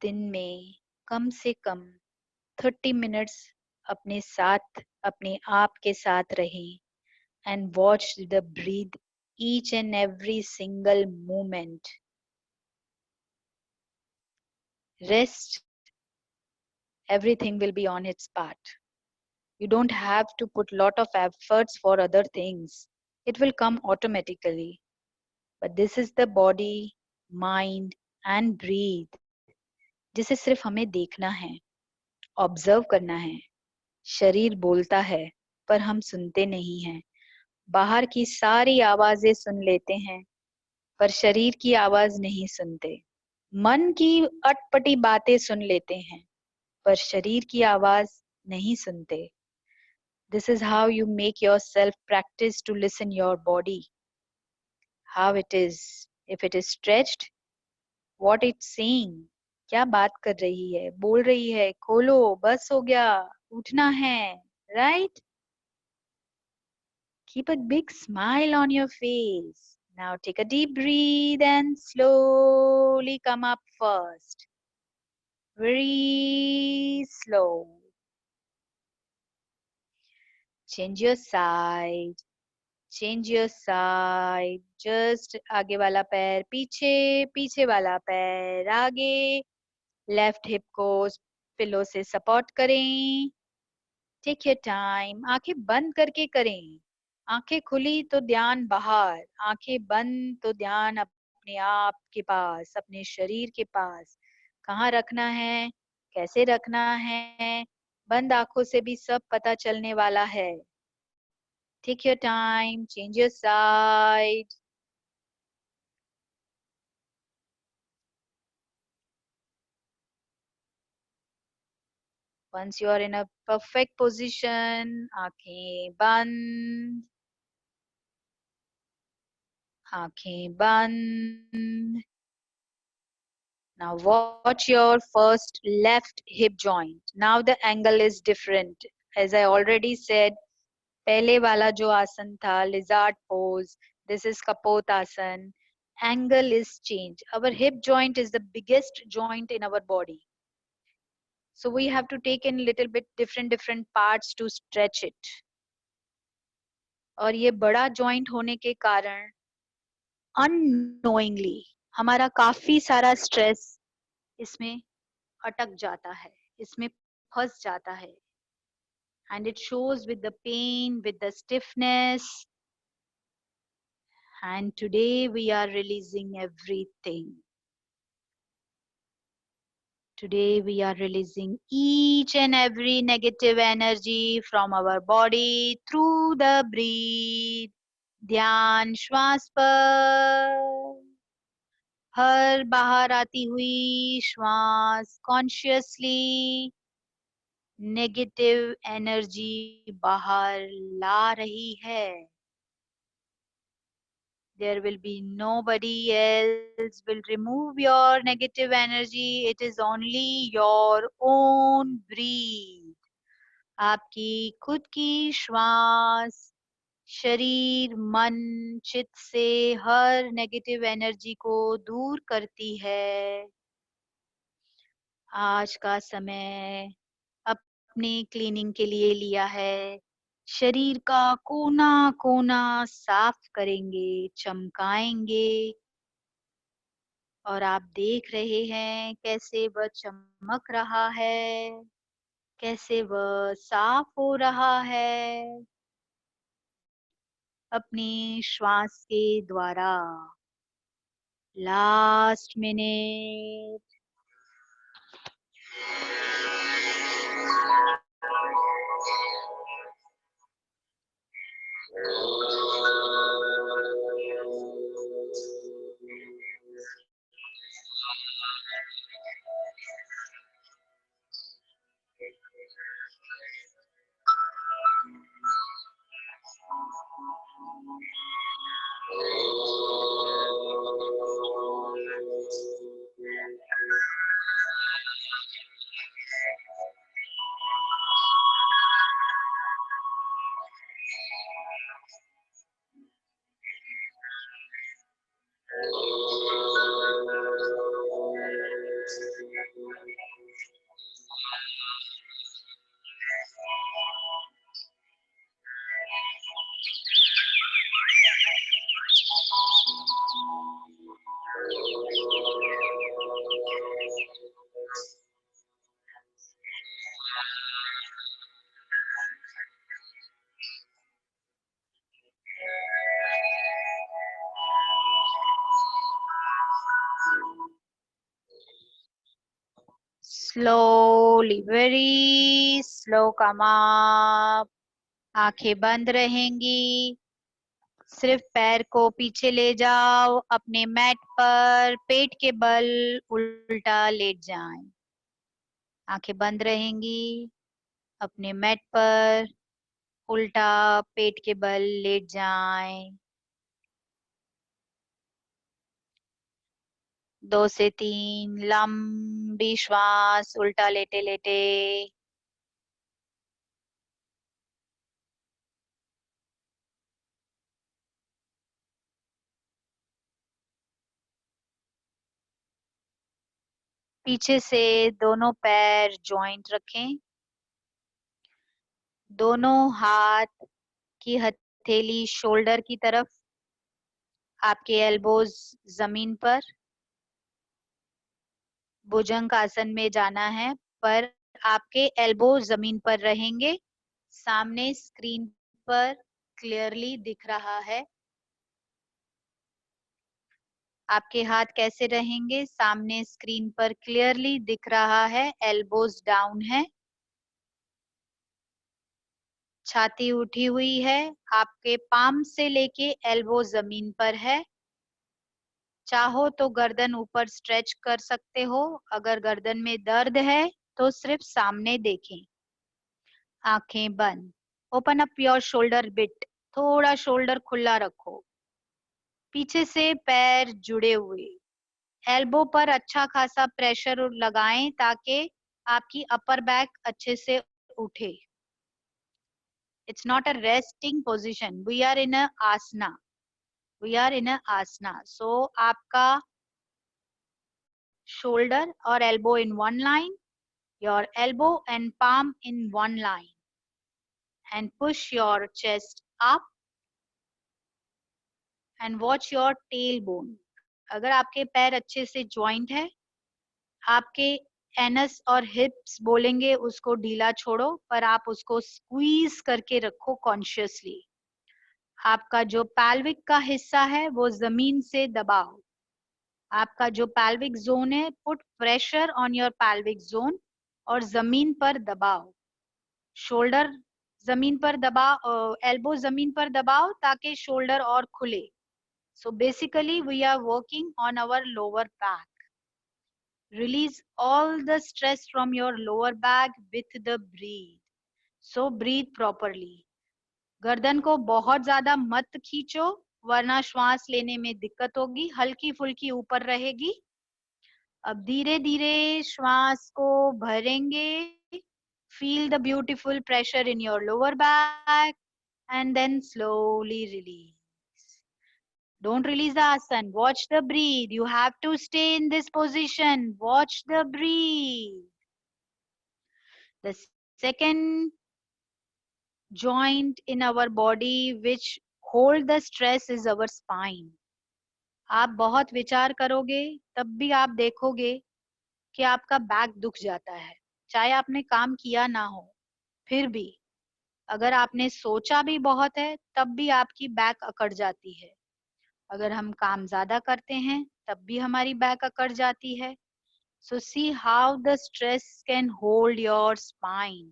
दिन में कम से कम 30 मिनट्स अपने साथ, अपने आप के साथ रहें. And watch the breathe each and every single moment. Rest, everything will be on its part. You don't have to put lot of efforts for other things. It will come automatically. But this is the body, mind and breathe. जिसे सिर्फ हमें देखना है, ऑब्जर्व करना है. शरीर बोलता है पर हम सुनते नहीं हैं. बाहर की सारी आवाजें सुन लेते हैं पर शरीर की आवाज नहीं सुनते. मन की अटपटी बातें सुन लेते हैं पर शरीर की आवाज नहीं सुनते. This is how you make yourself practice to listen your body. How it is. If it is stretched, what it's saying. क्या बात कर रही है, बोल रही है. खोलो, बस हो गया, उठना है. Right? Keep a big smile on your face. Now take a deep breath and slowly come up first. Very slow. Change your side. Change your side. Just आगे वाला पैर पीछे, पीछे वाला पैर आगे. Left hip को पिलो से सपोर्ट करें. Take your time. आंखें बंद करके करें. आंखें खुली तो ध्यान बाहर, आंखें बंद तो ध्यान अपने आप के पास, अपने शरीर के पास. कहाँ रखना है, कैसे रखना है, बंद आंखों से भी सब पता चलने वाला है. Take your time, change your side. Once you are in a perfect position, आंखें बंद, आंखें बंद. Now watch your first left hip joint. Now the angle is different. As I already said, पहले वाला जो आसन था, lizard pose, this is Kapotasana. Angle is changed. Our hip joint is the biggest joint in our body. So we have to take in little bit different parts to stretch it. और ये बड़ा joint होने के कारण unknowingly हमारा काफी सारा stress इसमें अटक जाता है, इसमें फंस जाता है. And it shows with the pain, with the stiffness. And today we are releasing everything. Today we are releasing each and every negative energy from our body through the breath. ध्यान श्वास पर, हर बाहर आती हुई श्वास कॉन्शियसली नेगेटिव एनर्जी बाहर ला रही है. There will be nobody else will remove your negative energy. It is only your own breath. आपकी खुद की श्वास शरीर, मन, चित्त से हर नेगेटिव एनर्जी को दूर करती है. आज का समय अपनी क्लीनिंग के लिए लिया है. शरीर का कोना कोना साफ करेंगे, चमकाएंगे. और आप देख रहे हैं कैसे वह चमक रहा है, कैसे वह साफ हो रहा है अपनी श्वास के द्वारा. Last minute. Slowly, very slow come up. आंखें बंद रहेंगी. सिर्फ पैर को पीछे ले जाओ. अपने मैट पर पेट के बल उल्टा लेट जाएं. आंखें बंद रहेंगी. अपने मैट पर उल्टा पेट के बल लेट जाएं. 2 से 3 लंबी श्वास उल्टा लेटे लेटे. पीछे से दोनों पैर जॉइंट रखें. दोनों हाथ की हथेली शोल्डर की तरफ. आपके एल्बोज जमीन पर. भुजंग आसन में जाना है, पर आपके एल्बो जमीन पर रहेंगे. सामने स्क्रीन पर क्लियरली दिख रहा है. आपके हाथ कैसे रहेंगे? सामने स्क्रीन पर क्लियरली दिख रहा है. एल्बोज डाउन है. छाती उठी हुई है. आपके पाम से लेके एल्बो जमीन पर है. चाहो तो गर्दन ऊपर स्ट्रेच कर सकते हो. अगर गर्दन में दर्द है तो सिर्फ सामने देखें. आंखें बंद. Open up your shoulder bit. थोड़ा शोल्डर खुला रखो. पीछे से पैर जुड़े हुए. एल्बो पर अच्छा खासा प्रेशर लगाएं ताकि आपकी अपर बैक अच्छे से उठे. It's not a resting position. We are in a asana. We are in a asana. So आपका shoulder or elbow in one line, your elbow and palm in one line, and push your chest up and watch your tailbone. अगर आपके पैर अच्छे से joint है, आपके एनस और हिप्स बोलेंगे उसको ढीला छोड़ो, पर आप उसको स्क्वीज करके रखो कॉन्शियसली. आपका जो पैल्विक का हिस्सा है वो जमीन से दबाओ. आपका जो pelvic zone है, put pressure on your pelvic zone और जमीन पर दबाओ, शोल्डर जमीन पर दबाओ, एल्बो जमीन पर दबाओ ताकि शोल्डर और खुले. So basically we are working on our lower back. Release all the stress from your lower back with the breathe. So breathe properly. गर्दन को बहुत ज्यादा मत खींचो वरना श्वास लेने में दिक्कत होगी, हल्की फुल्की ऊपर रहेगी. अब धीरे धीरे श्वास को भरेंगे. Feel the beautiful pressure in your lower back and then slowly release. Don't release the asana. Watch the breathe. You have to stay in this position. Watch the breathe. The second joint in our body which hold the stress is our spine. आप बहुत विचार करोगे तब भी आप देखोगे कि आपका बैक दुख जाता है, चाहे आपने काम किया ना हो. फिर भी अगर आपने सोचा भी बहुत है तब भी आपकी बैक अकड़ जाती है. अगर हम काम ज्यादा करते हैं तब भी हमारी बैक अकड़ जाती है. So see how the stress can hold your spine.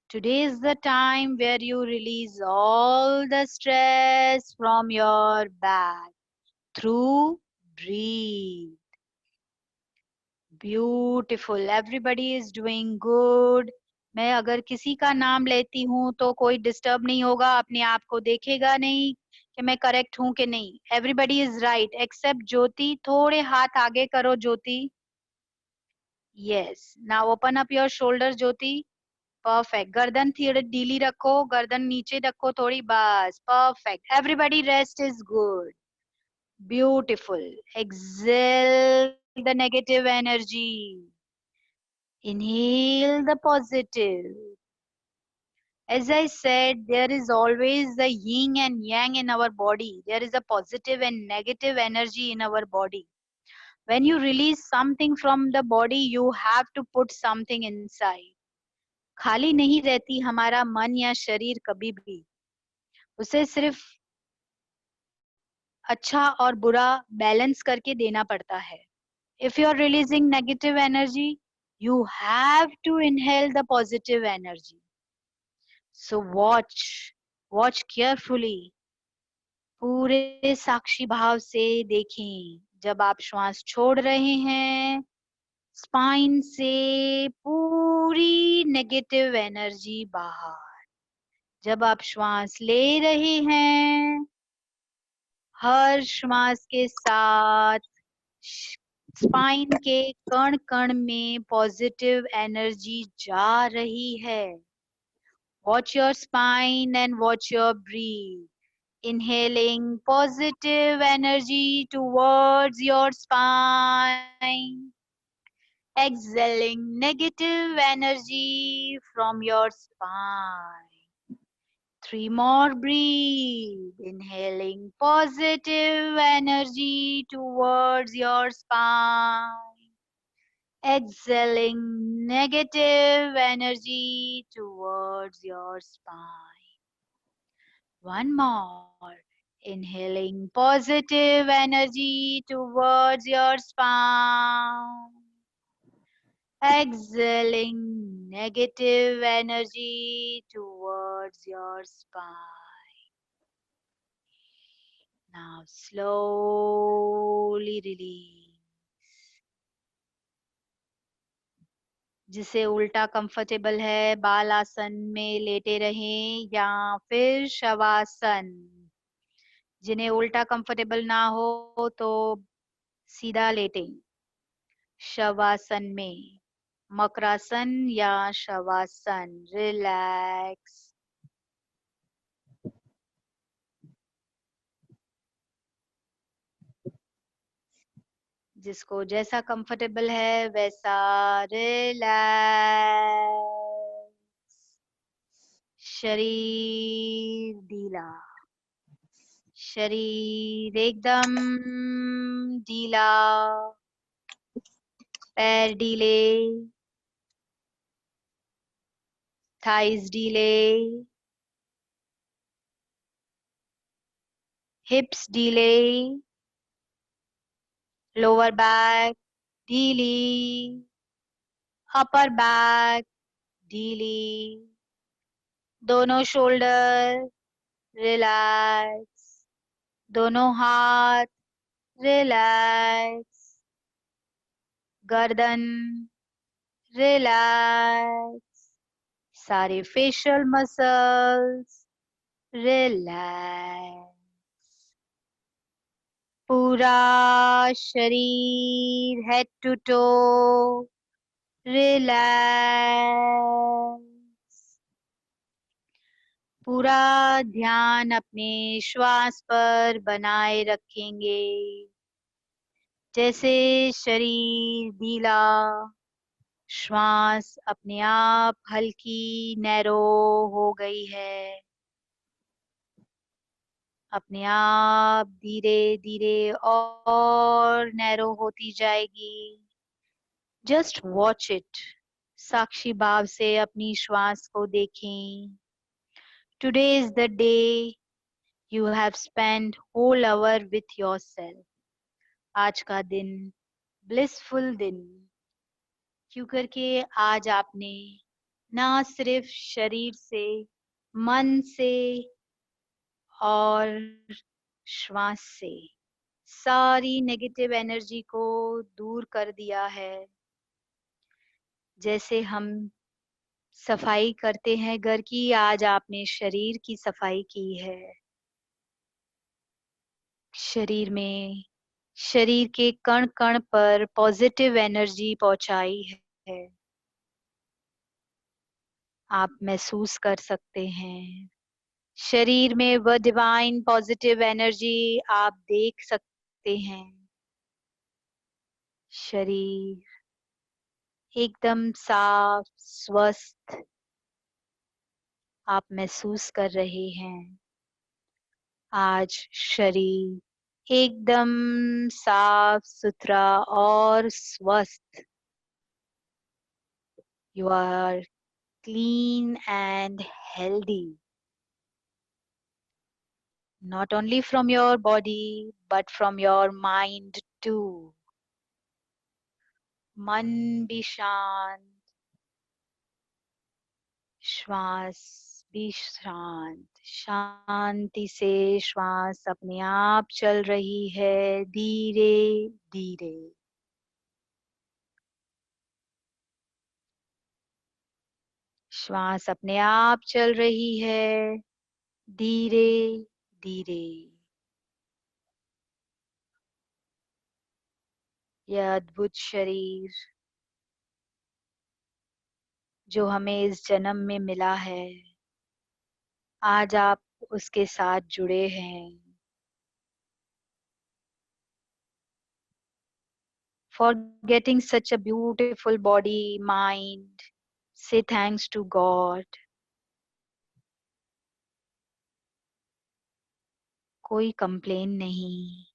Today is the time where you release all the stress from your back through breathe. Beautiful. Everybody is doing good. मैं अगर किसी का नाम लेती हूँ तो कोई डिस्टर्ब नहीं होगा, अपने आप को देखेगा नहीं कि मैं करेक्ट हूँ कि नहीं. Everybody is right except Jyoti. थोड़े हाथ आगे करो Jyoti. Yes. Now open up your shoulder Jyoti. Perfect. गर्दन थोड़ी ढीली रखो, गर्दन नीचे रखो थोड़ी, बस. Perfect. Everybody rest is good. Beautiful. Exhale the negative energy. Inhale the positive. As I said, there is always the yin and yang in our body. There is a positive and negative energy in our body. When you release something from the body, you have to put something inside. खाली नहीं रहती हमारा मन या शरीर कभी भी. उसे सिर्फ अच्छा और बुरा बैलेंस करके देना पड़ता है. If you are releasing negative energy, you have to inhale the positive energy. So watch carefully. पूरे साक्षी भाव से देखें. जब आप श्वास छोड़ रहे हैं, स्पाइन से पूरी नेगेटिव एनर्जी बाहर. जब आप श्वास ले रहे हैं, हर श्वास के साथ स्पाइन के कण कण में पॉजिटिव एनर्जी जा रही है. Watch your spine and watch your breathe. Inhaling positive energy towards your spine. Exhaling negative energy from your spine. 3 more breathe. Inhaling positive energy towards your spine. Exhaling negative energy towards your spine. One more. Inhaling positive energy towards your spine. Exhaling negative energy towards your spine. Now slowly release. जिसे उल्टा कंफर्टेबल है, बाल आसन में लेटे रहें या फिर शवासन. जिन्हें उल्टा कंफर्टेबल ना हो तो सीधा लेटें. शवासन में मकरासन या शवासन. रिलैक्स. जिसको जैसा कंफर्टेबल है वैसा रिलैक्स. शरीर ढीला, शरीर एकदम ढीला. पैर ढीले, थाइज ढीले, हिप्स ढीले. lower back ढीली, upper back ढीली, दोनों शोल्डर रिलैक्स, दोनों हाथ रिलैक्स, गर्दन रिलैक्स, सारे फेशियल मसल्स रिलैक्स, पूरा शरीर हेड टू टो रिलैक्स, पूरा ध्यान अपने श्वास पर बनाए रखेंगे, जैसे शरीर ढीला, श्वास अपने आप हल्की नैरो हो गई है, अपने आप धीरे धीरे और नैरो होती जाएगी। जस्ट वॉच इट, साक्षी भाव से अपनी श्वास को देखें। Today is the day you have spend whole hour with yourself. आज का दिन ब्लिसफुल दिन, क्यों करके आज आपने ना सिर्फ शरीर से, मन से और श्वास से सारी नेगेटिव एनर्जी को दूर कर दिया है। जैसे हम सफाई करते हैं घर की, आज आपने शरीर की सफाई की है। शरीर में, शरीर के कण कण पर पॉजिटिव एनर्जी पहुंचाई है। आप महसूस कर सकते हैं शरीर में वह डिवाइन पॉजिटिव एनर्जी आप देख सकते हैं। शरीर एकदम साफ स्वस्थ आप महसूस कर रहे हैं। आज शरीर एकदम साफ सुथरा और स्वस्थ। You are clean and healthy, not only from your body but from your mind too. मन भी शांत, श्वास भी शांत, शांति से श्वास अपने आप चल रही है धीरे धीरे। श्वास अपने आप चल रही है धीरे धीरे। यह अद्भुत शरीर जो हमें इस जन्म में मिला है, आज आप उसके साथ जुड़े हैं। For getting such a beautiful body, mind, say thanks to God. कोई कंप्लेन नहीं,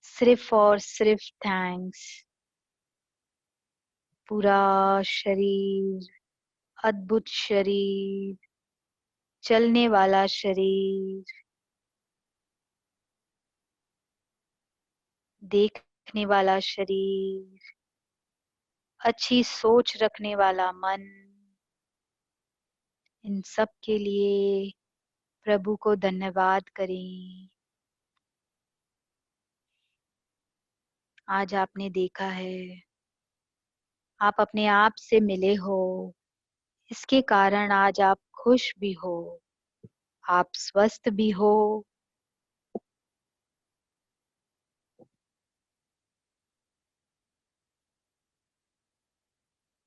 सिर्फ और सिर्फ थैंक्स। पूरा शरीर, अद्भुत शरीर, चलने वाला शरीर, देखने वाला शरीर, अच्छी सोच रखने वाला मन, इन सब के लिए प्रभु को धन्यवाद करें। आज आपने देखा है, आप अपने आप से मिले हो, इसके कारण आज आप खुश भी हो, आप स्वस्थ भी हो।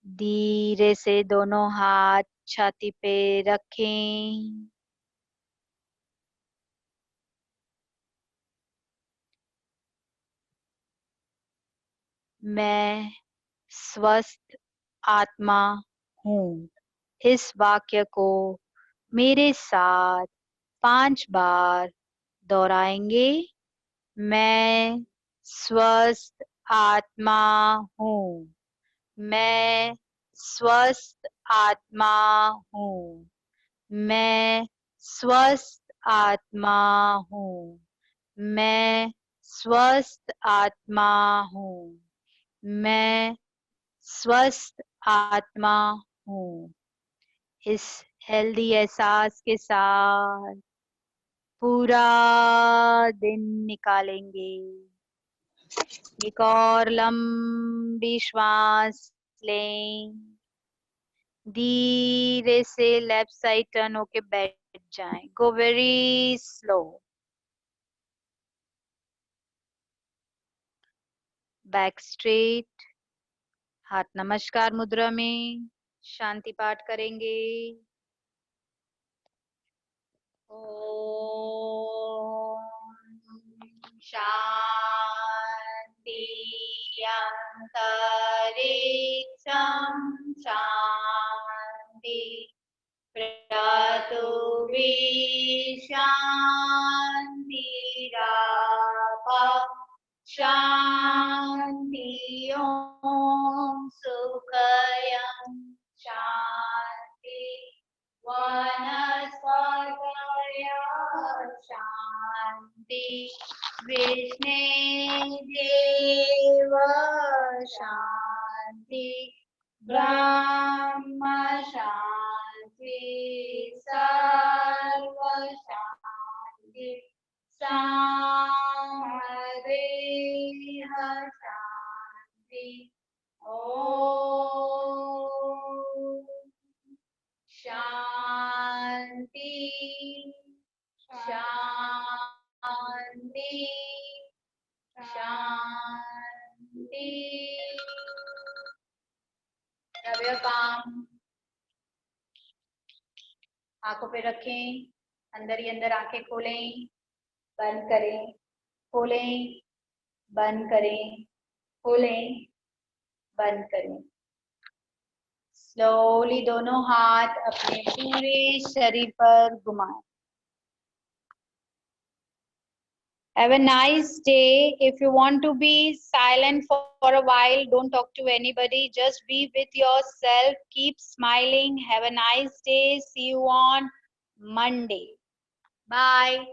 धीरे से दोनों हाथ छाती पे रखें। मैं स्वस्थ आत्मा हूँ। इस वाक्य को मेरे साथ 5 बार दोहराएंगे। मैं स्वस्थ आत्मा हूँ। मैं स्वस्थ आत्मा हूँ। मैं स्वस्थ आत्मा हूँ। मैं स्वस्थ आत्मा हूँ, मैं स्वस्थ आत्मा हूँ। इस हेल्दी एहसास के साथ पूरा दिन निकालेंगे। एक और लंबी श्वास लें। धीरे से लेफ्ट साइड टर्न होके बैठ जाएं। Go very slow. Back straight. हाथ नमस्कार मुद्रा में शांति पाठ करेंगे। ओम शांति अंतरिक्षं शांति पृथ्वी शान्तिरापः शान्ति ओम सुखयं शान्ति वनस्पतयः शान्ति विष्णुदेव शान्ति ब्रह्म शान्ति सर्व शान्ति सामदेह शान्ति ओम शांति शांति शांति। रविया काम आंखों पे रखें, अंदर ही अंदर आंखें खोलें, बंद करें, खोलें, बंद करें, खोलें, बंद करें। स्लोली दोनों हाथ अपने पूरे शरीर पर घुमाएं। Have a nice day. If you want to be silent for a while, don't talk to anybody. Just be with yourself. Keep smiling. Have a nice day. See you on Monday. Bye.